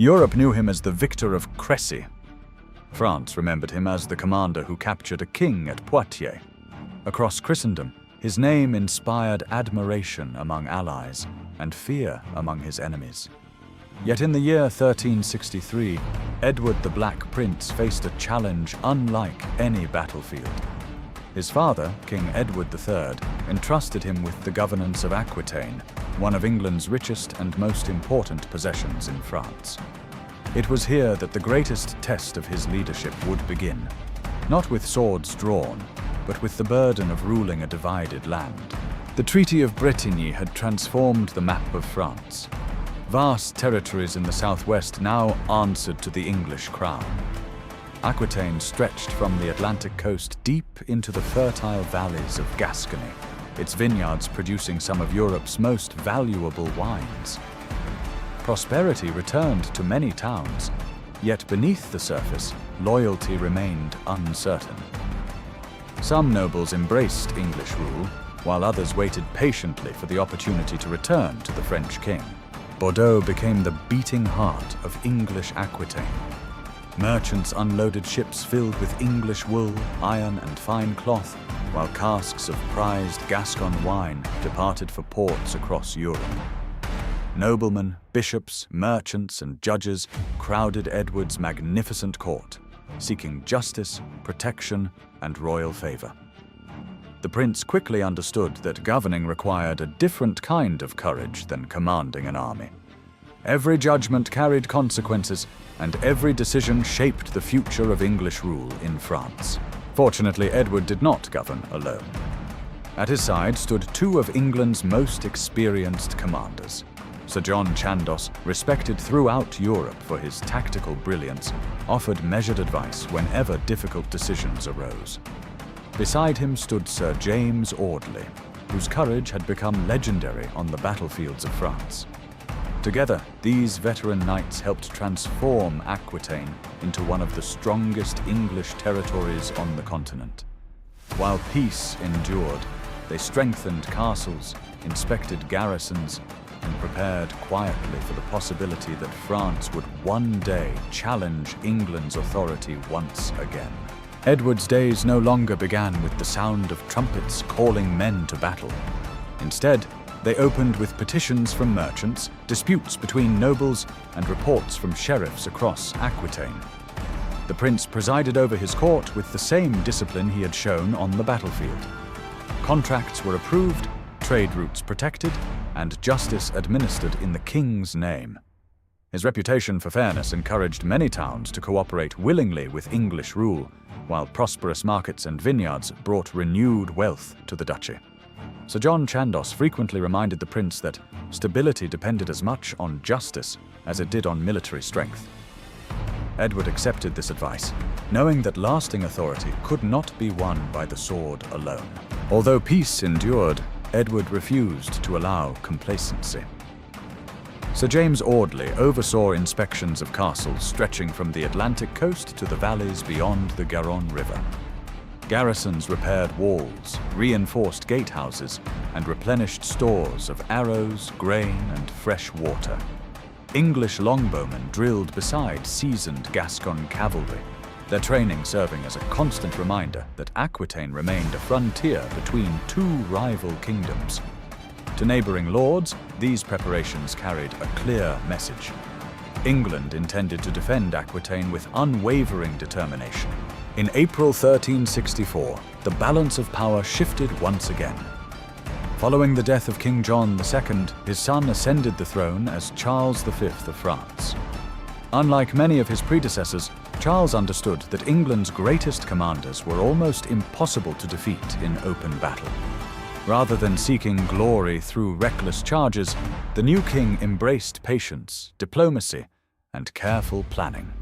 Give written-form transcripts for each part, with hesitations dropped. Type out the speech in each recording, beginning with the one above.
Europe knew him as the victor of Crécy. France remembered him as the commander who captured a king at Poitiers. Across Christendom, his name inspired admiration among allies and fear among his enemies. Yet in the year 1363, Edward the Black Prince faced a challenge unlike any battlefield. His father, King Edward III, entrusted him with the governance of Aquitaine, one of England's richest and most important possessions in France. It was here that the greatest test of his leadership would begin, not with swords drawn, but with the burden of ruling a divided land. The Treaty of Brétigny had transformed the map of France. Vast territories in the southwest now answered to the English crown. Aquitaine stretched from the Atlantic coast deep into the fertile valleys of Gascony, its vineyards producing some of Europe's most valuable wines. Prosperity returned to many towns, yet beneath the surface, loyalty remained uncertain. Some nobles embraced English rule, while others waited patiently for the opportunity to return to the French king. Bordeaux became the beating heart of English Aquitaine. Merchants unloaded ships filled with English wool, iron, and fine cloth, while casks of prized Gascon wine departed for ports across Europe. Noblemen, bishops, merchants, and judges crowded Edward's magnificent court, seeking justice, protection, and royal favor. The prince quickly understood that governing required a different kind of courage than commanding an army. Every judgment carried consequences, and every decision shaped the future of English rule in France. Fortunately, Edward did not govern alone. At his side stood two of England's most experienced commanders. Sir John Chandos, respected throughout Europe for his tactical brilliance, offered measured advice whenever difficult decisions arose. Beside him stood Sir James Audley, whose courage had become legendary on the battlefields of France. Together, these veteran knights helped transform Aquitaine into one of the strongest English territories on the continent. While peace endured, they strengthened castles, inspected garrisons, and prepared quietly for the possibility that France would one day challenge England's authority once again. Edward's days no longer began with the sound of trumpets calling men to battle. Instead, they opened with petitions from merchants, disputes between nobles, and reports from sheriffs across Aquitaine. The prince presided over his court with the same discipline he had shown on the battlefield. Contracts were approved, trade routes protected, and justice administered in the king's name. His reputation for fairness encouraged many towns to cooperate willingly with English rule, while prosperous markets and vineyards brought renewed wealth to the duchy. Sir John Chandos frequently reminded the prince that stability depended as much on justice as it did on military strength. Edward accepted this advice, knowing that lasting authority could not be won by the sword alone. Although peace endured, Edward refused to allow complacency. Sir James Audley oversaw inspections of castles stretching from the Atlantic coast to the valleys beyond the Garonne River. Garrisons repaired walls, reinforced gatehouses, and replenished stores of arrows, grain, and fresh water. English longbowmen drilled beside seasoned Gascon cavalry, their training serving as a constant reminder that Aquitaine remained a frontier between two rival kingdoms. To neighboring lords, these preparations carried a clear message. England intended to defend Aquitaine with unwavering determination. In April 1364, the balance of power shifted once again. Following the death of King John II, his son ascended the throne as Charles V of France. Unlike many of his predecessors, Charles understood that England's greatest commanders were almost impossible to defeat in open battle. Rather than seeking glory through reckless charges, the new king embraced patience, diplomacy, and careful planning.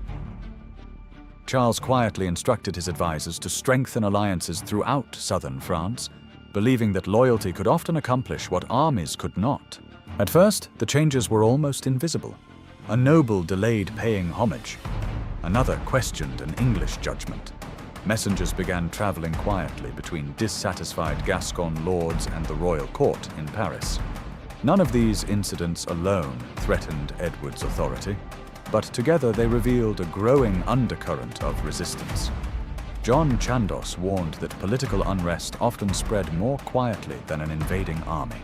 Charles quietly instructed his advisors to strengthen alliances throughout southern France, believing that loyalty could often accomplish what armies could not. At first, the changes were almost invisible. A noble delayed paying homage. Another questioned an English judgment. Messengers began traveling quietly between dissatisfied Gascon lords and the royal court in Paris. None of these incidents alone threatened Edward's authority. but together they revealed a growing undercurrent of resistance. John Chandos warned that political unrest often spread more quietly than an invading army.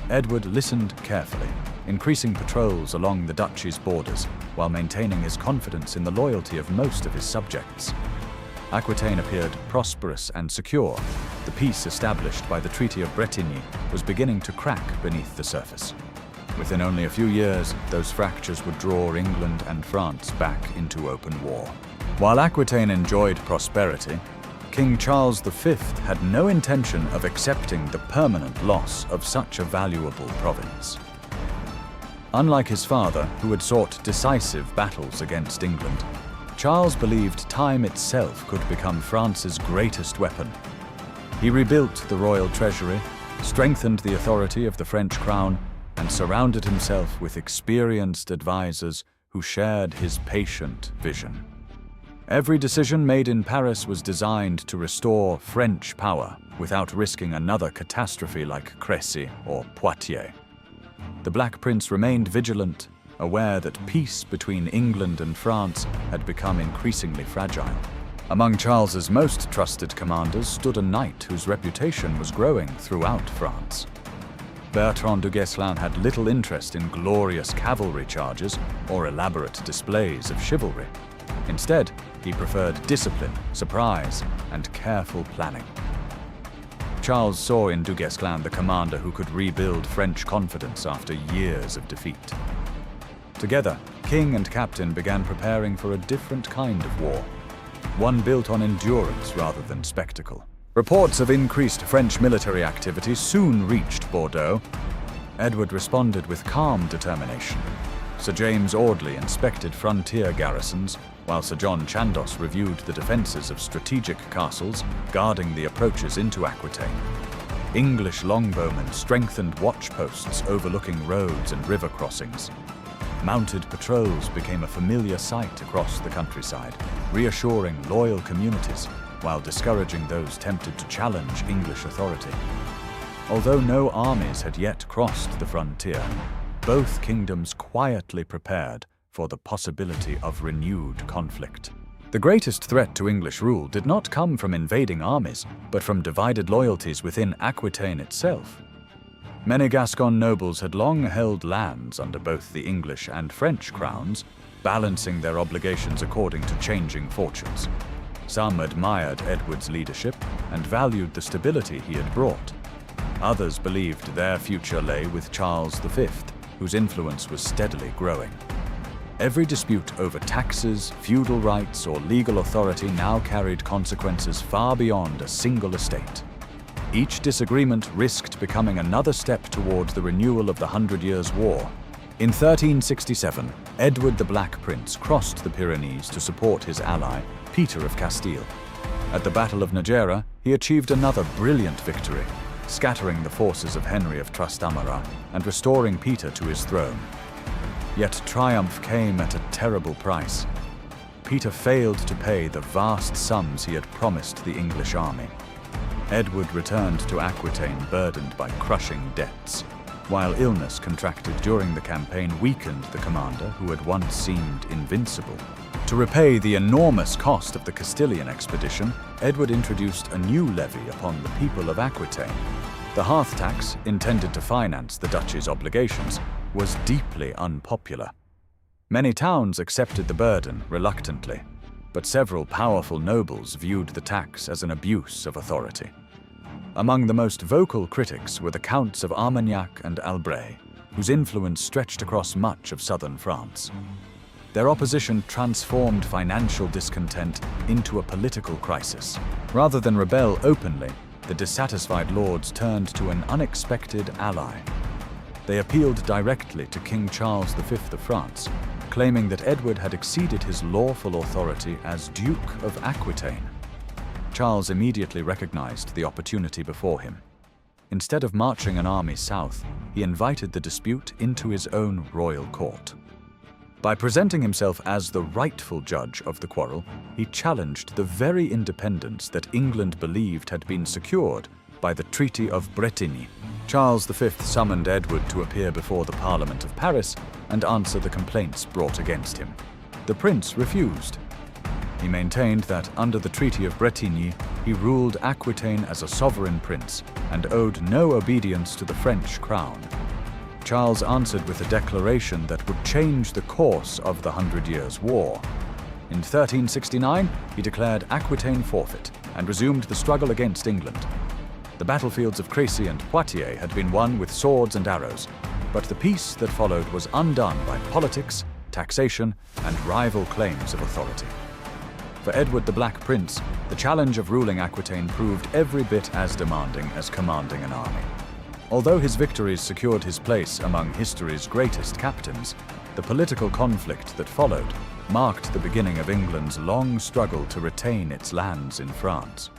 Edward listened carefully, increasing patrols along the duchy's borders while maintaining his confidence in the loyalty of most of his subjects. Aquitaine appeared prosperous and secure. The peace established by the Treaty of Brétigny was beginning to crack beneath the surface. Within only a few years, those fractures would draw England and France back into open war. While Aquitaine enjoyed prosperity, King Charles V had no intention of accepting the permanent loss of such a valuable province. Unlike his father, who had sought decisive battles against England, Charles believed time itself could become France's greatest weapon. He rebuilt the royal treasury, strengthened the authority of the French crown, and surrounded himself with experienced advisors who shared his patient vision. Every decision made in Paris was designed to restore French power without risking another catastrophe like Crécy or Poitiers. The Black Prince remained vigilant, aware that peace between England and France had become increasingly fragile. Among Charles's most trusted commanders stood a knight whose reputation was growing throughout France. Bertrand du Guesclin had little interest in glorious cavalry charges or elaborate displays of chivalry. Instead, he preferred discipline, surprise, and careful planning. Charles saw in du Guesclin the commander who could rebuild French confidence after years of defeat. Together, king and captain began preparing for a different kind of war, one built on endurance rather than spectacle. Reports of increased French military activity soon reached Bordeaux. Edward responded with calm determination. Sir James Audley inspected frontier garrisons, while Sir John Chandos reviewed the defences of strategic castles guarding the approaches into Aquitaine. English longbowmen strengthened watchposts overlooking roads and river crossings. Mounted patrols became a familiar sight across the countryside, reassuring loyal communities while discouraging those tempted to challenge English authority. Although no armies had yet crossed the frontier, both kingdoms quietly prepared for the possibility of renewed conflict. The greatest threat to English rule did not come from invading armies, but from divided loyalties within Aquitaine itself. Many Gascon nobles had long held lands under both the English and French crowns, balancing their obligations according to changing fortunes. Some admired Edward's leadership and valued the stability he had brought. Others believed their future lay with Charles V, whose influence was steadily growing. Every dispute over taxes, feudal rights, or legal authority now carried consequences far beyond a single estate. Each disagreement risked becoming another step toward the renewal of the 100 Years' War. In 1367, Edward the Black Prince crossed the Pyrenees to support his ally, Peter of Castile. At the Battle of Najera, he achieved another brilliant victory, scattering the forces of Henry of Trastamara and restoring Peter to his throne. Yet triumph came at a terrible price. Peter failed to pay the vast sums he had promised the English army. Edward returned to Aquitaine burdened by crushing debts, while illness contracted during the campaign weakened the commander who had once seemed invincible. To repay the enormous cost of the Castilian expedition, Edward introduced a new levy upon the people of Aquitaine. The hearth tax, intended to finance the duchy's obligations, was deeply unpopular. Many towns accepted the burden reluctantly, but several powerful nobles viewed the tax as an abuse of authority. Among the most vocal critics were the Counts of Armagnac and Albret, whose influence stretched across much of southern France. Their opposition transformed financial discontent into a political crisis. Rather than rebel openly, the dissatisfied lords turned to an unexpected ally. They appealed directly to King Charles V of France, claiming that Edward had exceeded his lawful authority as Duke of Aquitaine. Charles immediately recognized the opportunity before him. Instead of marching an army south, he invited the dispute into his own royal court. By presenting himself as the rightful judge of the quarrel, he challenged the very independence that England believed had been secured by the Treaty of Brétigny. Charles V summoned Edward to appear before the Parliament of Paris and answer the complaints brought against him. The prince refused. He maintained that under the Treaty of Brétigny, he ruled Aquitaine as a sovereign prince and owed no obedience to the French crown. Charles answered with a declaration that would change the course of the 100 Years' War. In 1369, he declared Aquitaine forfeit and resumed the struggle against England. The battlefields of Crécy and Poitiers had been won with swords and arrows, but the peace that followed was undone by politics, taxation, and rival claims of authority. For Edward the Black Prince, the challenge of ruling Aquitaine proved every bit as demanding as commanding an army. Although his victories secured his place among history's greatest captains, the political conflict that followed marked the beginning of England's long struggle to retain its lands in France.